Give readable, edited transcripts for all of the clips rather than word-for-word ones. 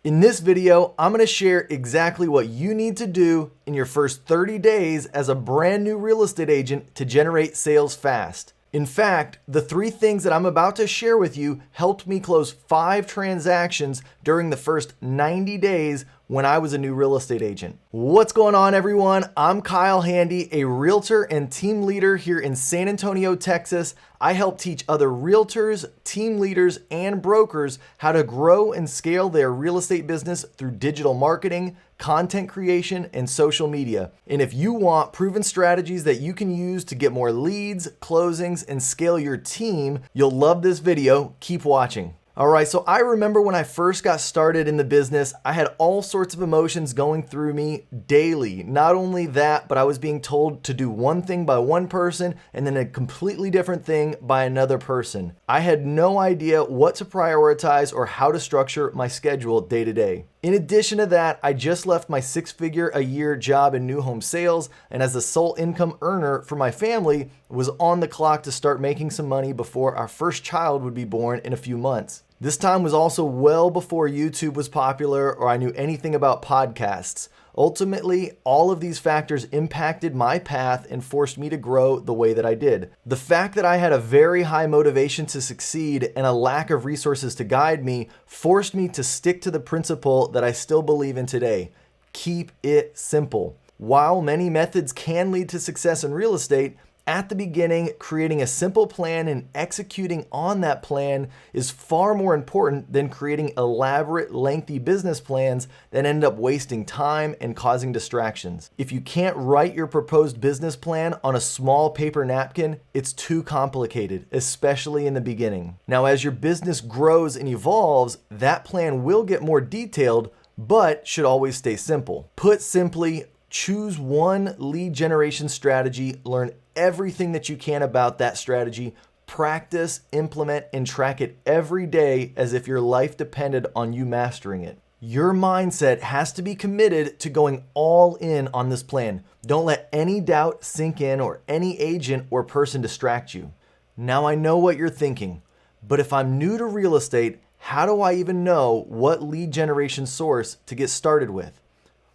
In this video, I'm going to share exactly what you need to do in your first 30 days as a brand new real estate agent to generate sales fast. In fact, the 3 things that I'm about to share with you helped me close 5 transactions during the first 90 days when I was a new real estate agent. What's going on, everyone? I'm Kyle Handy, a realtor and team leader here in San Antonio, Texas. I help teach other realtors, team leaders, and brokers how to grow and scale their real estate business through digital marketing, content creation, and social media. And if you want proven strategies that you can use to get more leads, closings, and scale your team, you'll love this video. Keep watching. All right, so I remember when I first got started in the business, I had all sorts of emotions going through me daily. Not only that, but I was being told to do one thing by one person and then a completely different thing by another person. I had no idea what to prioritize or how to structure my schedule day to day. In addition to that, I just left my 6-figure-a-year job in new home sales, and as the sole income earner for my family, was on the clock to start making some money before our first child would be born in a few months. This time was also well before YouTube was popular or I knew anything about podcasts. Ultimately, all of these factors impacted my path and forced me to grow the way that I did. The fact that I had a very high motivation to succeed and a lack of resources to guide me forced me to stick to the principle that I still believe in today. Keep it simple. While many methods can lead to success in real estate, at the beginning, creating a simple plan and executing on that plan is far more important than creating elaborate, lengthy business plans that end up wasting time and causing distractions. If you can't write your proposed business plan on a small paper napkin, it's too complicated, especially in the beginning. Now, as your business grows and evolves, that plan will get more detailed, but should always stay simple. Put simply, choose one lead generation strategy, learn everything that you can about that strategy, practice, implement, and track it every day as if your life depended on you mastering it. Your mindset has to be committed to going all in on this plan. Don't let any doubt sink in or any agent or person distract you. Now I know what you're thinking, but if I'm new to real estate, how do I even know what lead generation source to get started with?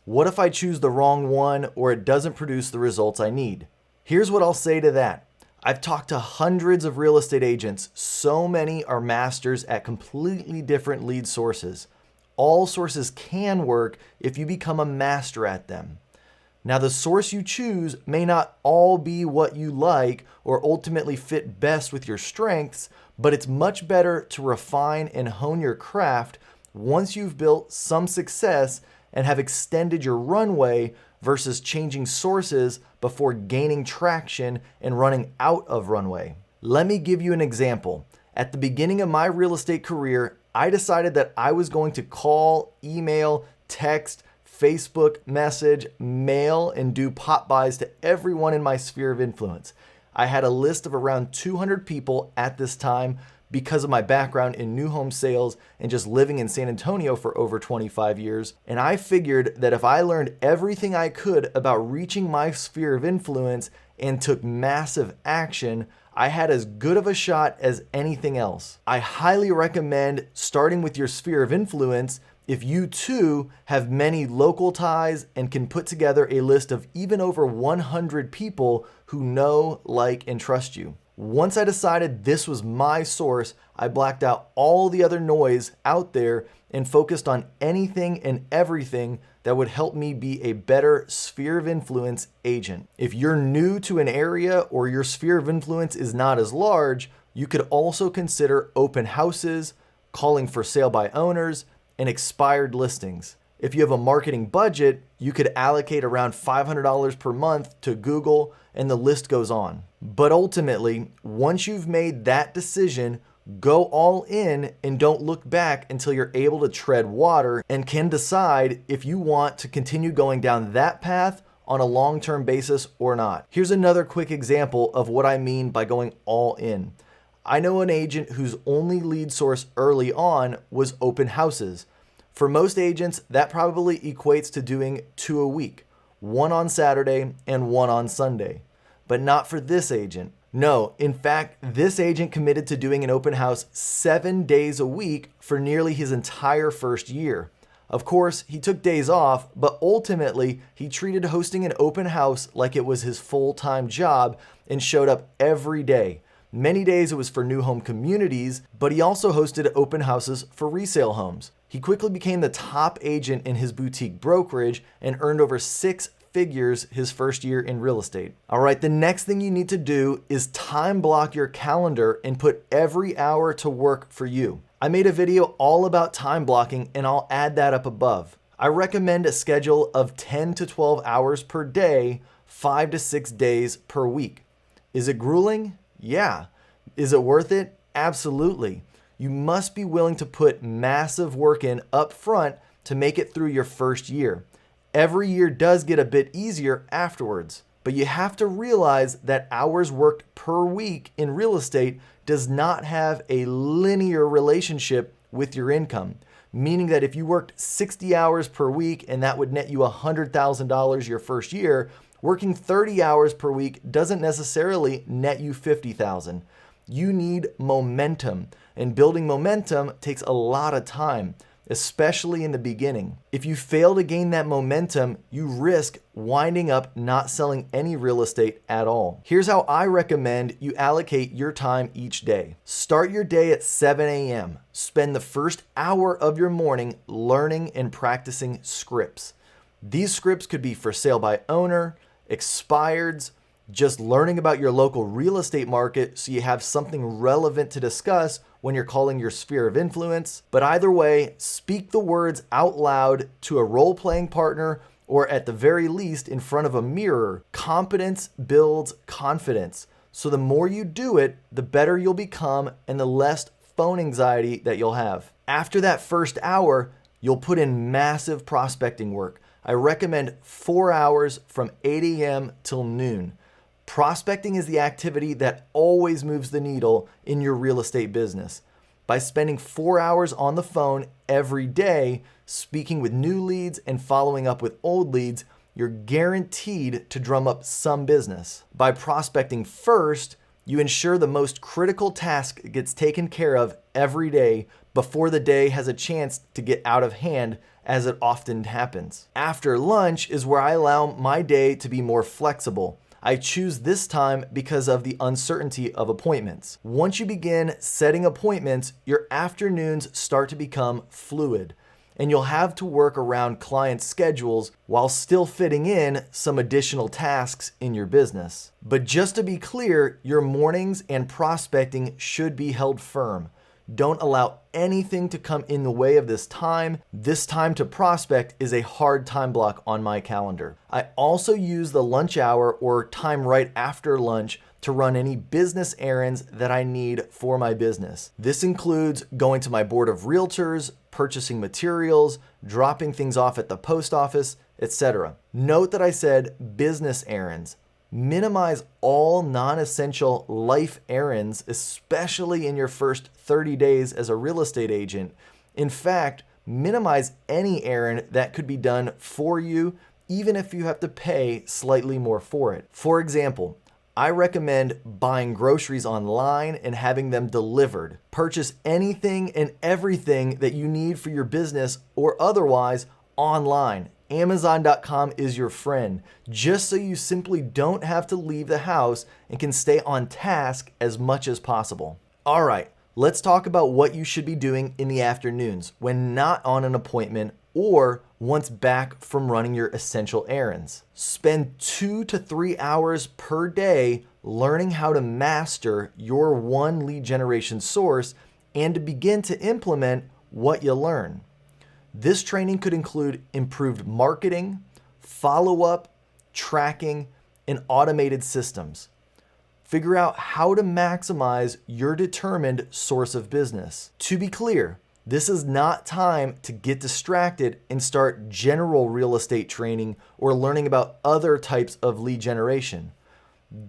What if I choose the wrong one or it doesn't produce the results I need? Here's what I'll say to that. I've talked to hundreds of real estate agents. So many are masters at completely different lead sources. All sources can work if you become a master at them. Now, the source you choose may not all be what you like or ultimately fit best with your strengths, but it's much better to refine and hone your craft once you've built some success and have extended your runway versus changing sources before gaining traction and running out of runway. Let me give you an example. At the beginning of my real estate career, I decided that I was going to call, email, text, Facebook message, mail, and do pop buys to everyone in my sphere of influence. I had a list of around 200 people at this time because of my background in new home sales and just living in San Antonio for over 25 years. And I figured that if I learned everything I could about reaching my sphere of influence and took massive action, I had as good of a shot as anything else. I highly recommend starting with your sphere of influence if you too have many local ties and can put together a list of even over 100 people who know, like, and trust you. Once I decided this was my source, I blacked out all the other noise out there and focused on anything and everything that would help me be a better sphere of influence agent. If you're new to an area or your sphere of influence is not as large, you could also consider open houses, calling for sale by owners, and expired listings. If you have a marketing budget, you could allocate around $500 per month to Google, and the list goes on. But ultimately, once you've made that decision, go all in and don't look back until you're able to tread water and can decide if you want to continue going down that path on a long-term basis or not. Here's another quick example of what I mean by going all in. I know an agent whose only lead source early on was open houses. For most agents, that probably equates to doing 2 a week, 1 on Saturday and 1 on Sunday. But not for this agent. No, in fact, this agent committed to doing an open house 7 days a week for nearly his entire first year. Of course, he took days off, but ultimately, he treated hosting an open house like it was his full-time job and showed up every day. Many days it was for new home communities, but he also hosted open houses for resale homes. He quickly became the top agent in his boutique brokerage and earned over 6 figures his first year in real estate. All right, the next thing you need to do is time block your calendar and put every hour to work for you. I made a video all about time blocking and I'll add that up above. I recommend a schedule of 10 to 12 hours per day, 5 to 6 days per week. Is it grueling? Yeah. Is it worth it? Absolutely. You must be willing to put massive work in up front to make it through your first year. Every year does get a bit easier afterwards, but you have to realize that hours worked per week in real estate does not have a linear relationship with your income, meaning that if you worked 60 hours per week and that would net you $100,000 your first year, working 30 hours per week doesn't necessarily net you $50,000. You need momentum, and building momentum takes a lot of time, especially in the beginning. If you fail to gain that momentum, you risk winding up not selling any real estate at all. Here's how I recommend you allocate your time each day. Start your day at 7 a.m. Spend the first hour of your morning learning and practicing scripts. These scripts could be for sale by owner, expireds, just learning about your local real estate market so you have something relevant to discuss when you're calling your sphere of influence. But either way, speak the words out loud to a role-playing partner or at the very least in front of a mirror. Competence builds confidence. So the more you do it, the better you'll become and the less phone anxiety that you'll have. After that first hour, you'll put in massive prospecting work. I recommend 4 hours from 8 a.m. till noon. Prospecting is the activity that always moves the needle in your real estate business. By spending 4 hours on the phone every day, speaking with new leads and following up with old leads, you're guaranteed to drum up some business. By prospecting first, you ensure the most critical task gets taken care of every day before the day has a chance to get out of hand, as it often happens. After lunch is where I allow my day to be more flexible. I choose this time because of the uncertainty of appointments. Once you begin setting appointments, your afternoons start to become fluid, and you'll have to work around client schedules while still fitting in some additional tasks in your business. But just to be clear, your mornings and prospecting should be held firm. Don't allow anything to come in the way of this time. This time to prospect is a hard time block on my calendar. I also use the lunch hour or time right after lunch to run any business errands that I need for my business. This includes going to my board of realtors, purchasing materials, dropping things off at the post office, etc. Note that I said business errands. Minimize all non-essential life errands, especially in your first 30 days as a real estate agent. In fact, minimize any errand that could be done for you, even if you have to pay slightly more for it. For example, I recommend buying groceries online and having them delivered. Purchase anything and everything that you need for your business or otherwise online. Amazon.com is your friend, just so you simply don't have to leave the house and can stay on task as much as possible. All right, let's talk about what you should be doing in the afternoons when not on an appointment or once back from running your essential errands. Spend 2 to 3 hours per day learning how to master your one lead generation source and to begin to implement what you learn. This training could include improved marketing, follow-up, tracking, and automated systems. Figure out how to maximize your determined source of business. To be clear, this is not time to get distracted and start general real estate training or learning about other types of lead generation.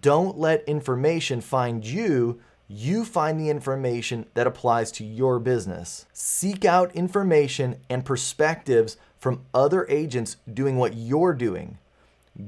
Don't let information find you. You find the information that applies to your business. Seek out information and perspectives from other agents doing what you're doing.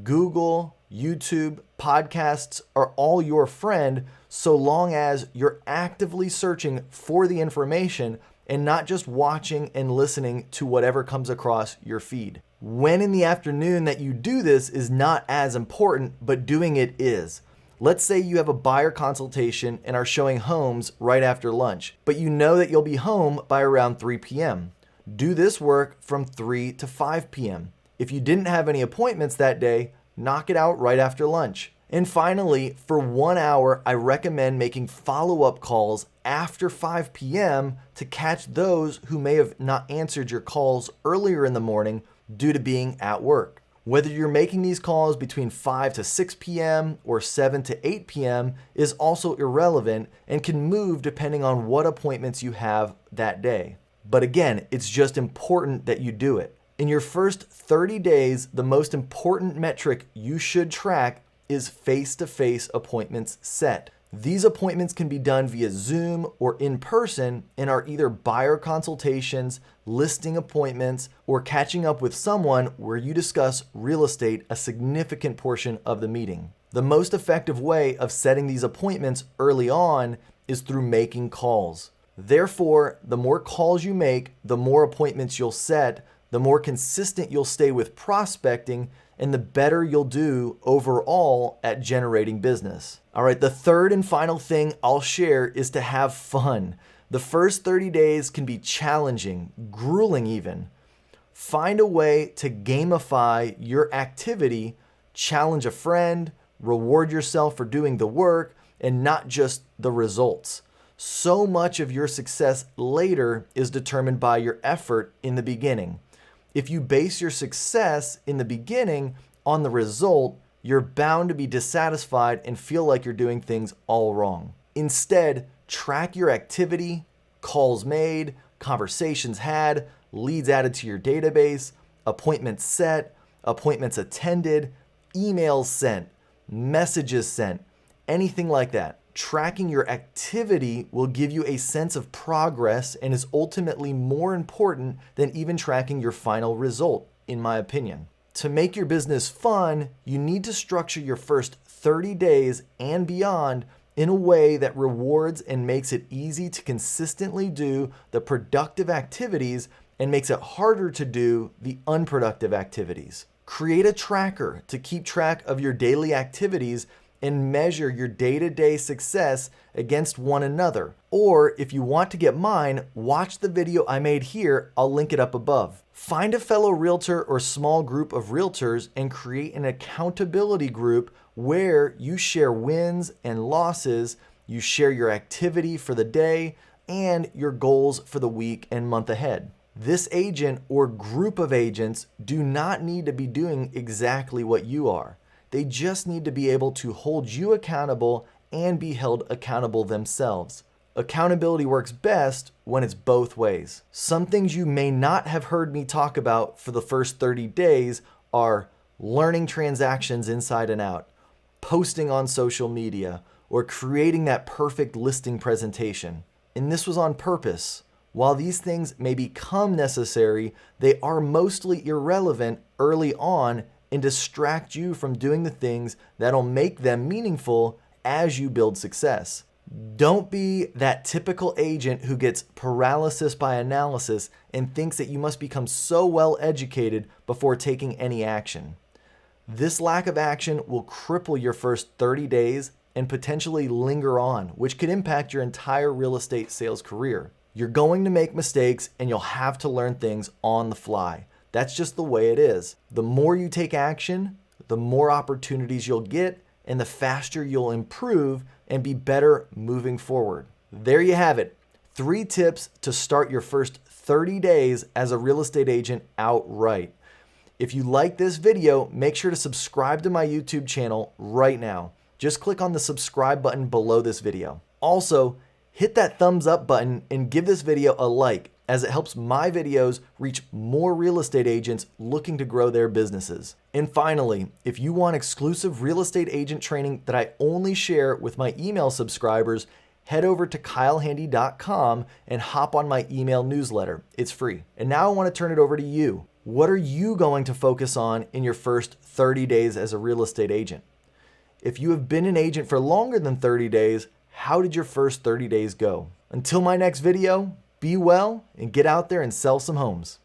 Google, YouTube, podcasts are all your friend so long as you're actively searching for the information and not just watching and listening to whatever comes across your feed. When in the afternoon that you do this is not as important, but doing it is. Let's say you have a buyer consultation and are showing homes right after lunch, but you know that you'll be home by around 3 p.m. Do this work from 3 to 5 p.m. If you didn't have any appointments that day, knock it out right after lunch. And finally, for 1 hour, I recommend making follow-up calls after 5 p.m. to catch those who may have not answered your calls earlier in the morning due to being at work. Whether you're making these calls between 5 to 6 p.m. or 7 to 8 p.m. is also irrelevant and can move depending on what appointments you have that day. But again, it's just important that you do it. In your first 30 days, the most important metric you should track is face-to-face appointments set. These appointments can be done via Zoom or in person and are either buyer consultations, listing appointments, or catching up with someone where you discuss real estate a significant portion of the meeting. The most effective way of setting these appointments early on is through making calls. Therefore, the more calls you make, the more appointments you'll set, the more consistent you'll stay with prospecting, and the better you'll do overall at generating business. All right, the third and final thing I'll share is to have fun. The first 30 days can be challenging, grueling even. Find a way to gamify your activity, challenge a friend, reward yourself for doing the work, and not just the results. So much of your success later is determined by your effort in the beginning. If you base your success in the beginning on the result, you're bound to be dissatisfied and feel like you're doing things all wrong. Instead, track your activity, calls made, conversations had, leads added to your database, appointments set, appointments attended, emails sent, messages sent, anything like that. Tracking your activity will give you a sense of progress and is ultimately more important than even tracking your final result, in my opinion. To make your business fun, you need to structure your first 30 days and beyond in a way that rewards and makes it easy to consistently do the productive activities and makes it harder to do the unproductive activities. Create a tracker to keep track of your daily activities and measure your day-to-day success against one another. Or if you want to get mine, watch the video I made here. I'll link it up above. Find a fellow realtor or small group of realtors and create an accountability group where you share wins and losses, you share your activity for the day, and your goals for the week and month ahead. This agent or group of agents do not need to be doing exactly what you are. They just need to be able to hold you accountable and be held accountable themselves. Accountability works best when it's both ways. Some things you may not have heard me talk about for the first 30 days are learning transactions inside and out, posting on social media, or creating that perfect listing presentation. And this was on purpose. While these things may become necessary, they are mostly irrelevant early on and distract you from doing the things that'll make them meaningful as you build success. Don't be that typical agent who gets paralysis by analysis and thinks that you must become so well educated before taking any action. This lack of action will cripple your first 30 days and potentially linger on, which could impact your entire real estate sales career. You're going to make mistakes and you'll have to learn things on the fly. That's just the way it is. The more you take action, the more opportunities you'll get and the faster you'll improve and be better moving forward. There you have it. 3 tips to start your first 30 days as a real estate agent outright. If you like this video, make sure to subscribe to my YouTube channel right now. Just click on the subscribe button below this video. Also, hit that thumbs up button and give this video a like, as it helps my videos reach more real estate agents looking to grow their businesses. And finally, if you want exclusive real estate agent training that I only share with my email subscribers, head over to kylehandy.com and hop on my email newsletter. It's free. And now I want to turn it over to you. What are you going to focus on in your first 30 days as a real estate agent? If you have been an agent for longer than 30 days, how did your first 30 days go? Until my next video, Be well and get out there and sell some homes.